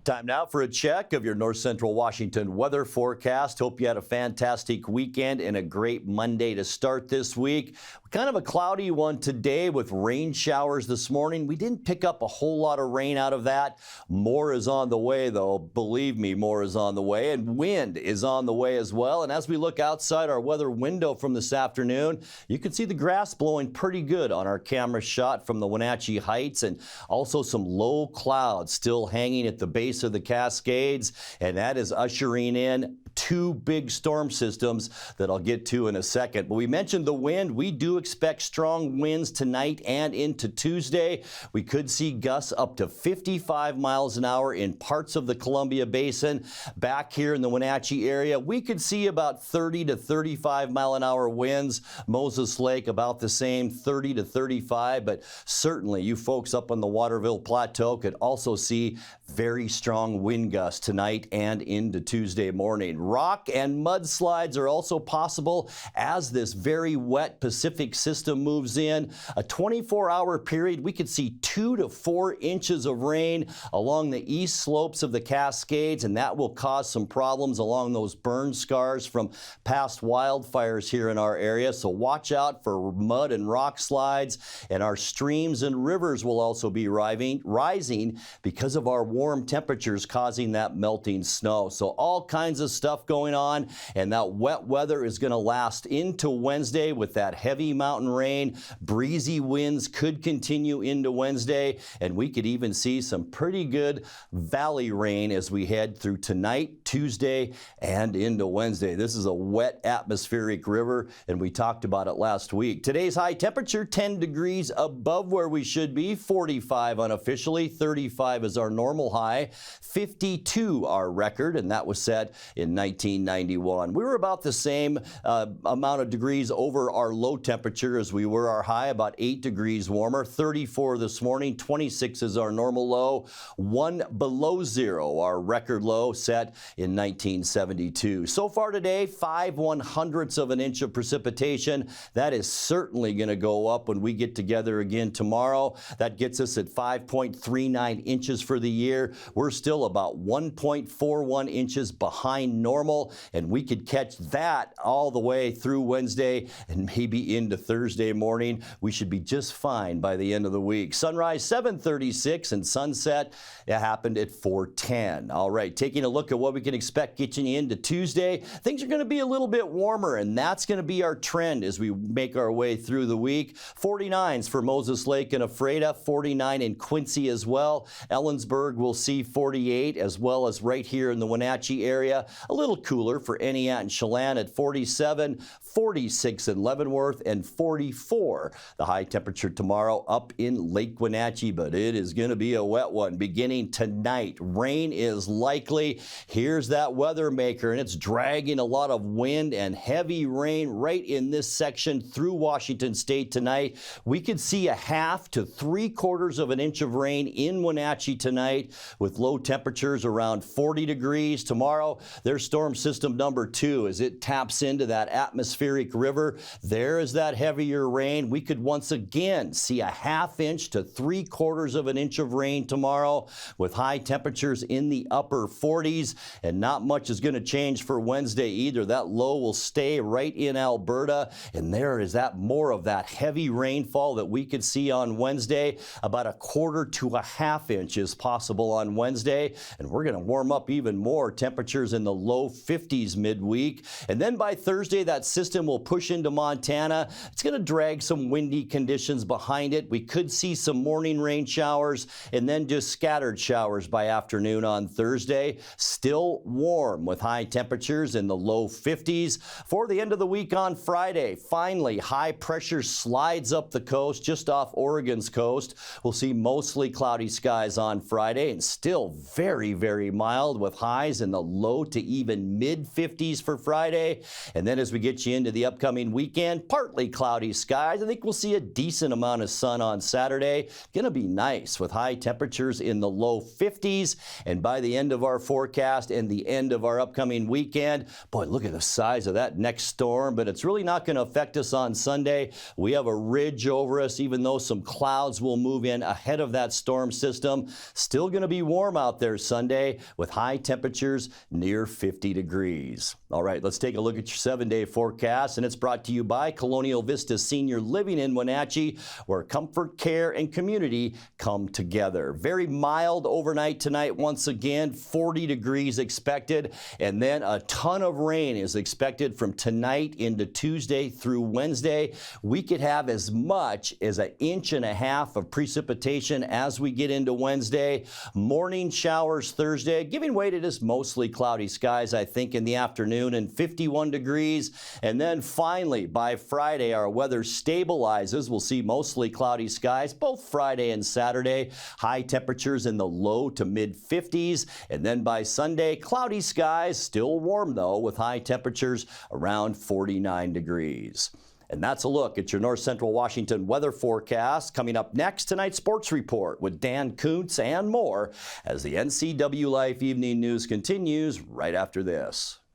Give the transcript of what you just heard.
Time now for a check of your North Central Washington weather forecast. Hope you had a fantastic weekend and a great Monday to start this week. Kind of a cloudy one today with rain showers this morning. We didn't pick up a whole lot of rain out of that. More is on the way, though. Believe me, more is on the way, and wind is on the way as well. And as we look outside our weather window from this afternoon, you can see the grass blowing pretty good on our camera shot from the Wenatchee Heights, and also some low clouds still hanging at the base of the Cascades, and that is ushering in two big storm systems that I'll get to in a second. But we mentioned the wind. We do expect strong winds tonight and into Tuesday. We could see gusts up to 55 miles an hour in parts of the Columbia Basin. Back here in the Wenatchee area, we could see about 30 to 35 mile an hour winds. Moses Lake about the same, 30 to 35, but certainly you folks up on the Waterville Plateau could also see very strong wind gusts tonight and into Tuesday morning. Rock and mudslides are also possible as this very wet Pacific system moves in. A 24-hour period, we could see 2 to 4 inches of rain along the east slopes of the Cascades, and that will cause some problems along those burn scars from past wildfires here in our area. So watch out for mud and rock slides, and our streams and rivers will also be rising because of our warm temperatures causing that melting snow. So all kinds of stuff going on, and that wet weather is going to last into Wednesday with that heavy mountain rain. Breezy winds could continue into Wednesday, and we could even see some pretty good valley rain as we head through tonight, Tuesday, and into Wednesday. This is a wet atmospheric river, and we talked about it last week. Today's high temperature, 10 degrees above where we should be, 45 unofficially, 35 is our normal high, 52 our record, and that was set in 1991. We were about the same amount of degrees over our low temperature as we were our high, about 8 degrees warmer, 34 this morning, 26 is our normal low, 1 below zero, our record low set in 1972. So far today, 5/100ths of an inch of precipitation. That is certainly going to go up when we get together again tomorrow. That gets us at 5.39 inches for the year. We're still about 1.41 inches behind normal, and we could catch that all the way through Wednesday and maybe into Thursday morning. We should be just fine by the end of the week. Sunrise 7:36 and sunset it happened at 4:10. All right, taking a look at what we can expect getting into Tuesday. Things are going to be a little bit warmer, and that's going to be our trend as we make our way through the week. 49s for Moses Lake and Ephrata, 49 in Quincy as well. Ellensburg will see 48, as well as right here in the Wenatchee area. A little cooler for Entiat and Chelan at 47, 46 in Leavenworth, and 44. The high temperature tomorrow up in Lake Wenatchee, but it is going to be a wet one beginning tonight. Rain is likely. Here's that weather maker, and it's dragging a lot of wind and heavy rain right in this section through Washington State tonight. We could see a half to 3/4 of an inch of rain in Wenatchee tonight with low temperatures around 40 degrees. Tomorrow, there's storm system number 2 as it taps into that atmospheric river. There is that heavier rain. We could once again see a 1/2 inch to 3/4 of an inch of rain tomorrow with high temperatures in the upper 40s, and not much is going to change for Wednesday either. That low will stay right in Alberta, and there is that more of that heavy rainfall that we could see on Wednesday. About 1/4 to a 1/2 inch is possible on Wednesday, and we're going to warm up even more. Temperatures in the low 50s midweek, and then by Thursday that system will push into Montana. It's going to drag some windy conditions behind it. We could see some morning rain showers and then just scattered showers by afternoon on Thursday. Still warm with high temperatures in the low 50s. For the end of the week on Friday, finally high pressure slides up the coast just off Oregon's coast. We'll see mostly cloudy skies on Friday and still very, very mild with highs in the low to even even mid-50s for Friday. And then as we get you into the upcoming weekend, partly cloudy skies. I think we'll see a decent amount of sun on Saturday. Going to be nice with high temperatures in the low 50s. And by the end of our forecast and the end of our upcoming weekend, boy, look at the size of that next storm, but it's really not going to affect us on Sunday. We have a ridge over us, even though some clouds will move in ahead of that storm system. Still going to be warm out there Sunday with high temperatures near 50 degrees. All right, let's take a look at your 7-day forecast, and it's brought to you by Colonial Vista Senior Living in Wenatchee, where comfort, care, and community come together. Very mild overnight tonight once again, 40 degrees expected, and then a ton of rain is expected from tonight into Tuesday through Wednesday. We could have as much as 1.5 inches of precipitation as we get into Wednesday. Morning showers Thursday, giving way to just mostly cloudy skies, I think, in the afternoon, and 51 degrees. And then finally, by Friday, our weather stabilizes. We'll see mostly cloudy skies both Friday and Saturday. High temperatures in the low to mid 50s. And then by Sunday, cloudy skies, still warm though, with high temperatures around 49 degrees. And that's a look at your North Central Washington weather forecast. Coming up next, tonight's sports report with Dan Kuntz and more as the NCWLIFE Evening News continues right after this.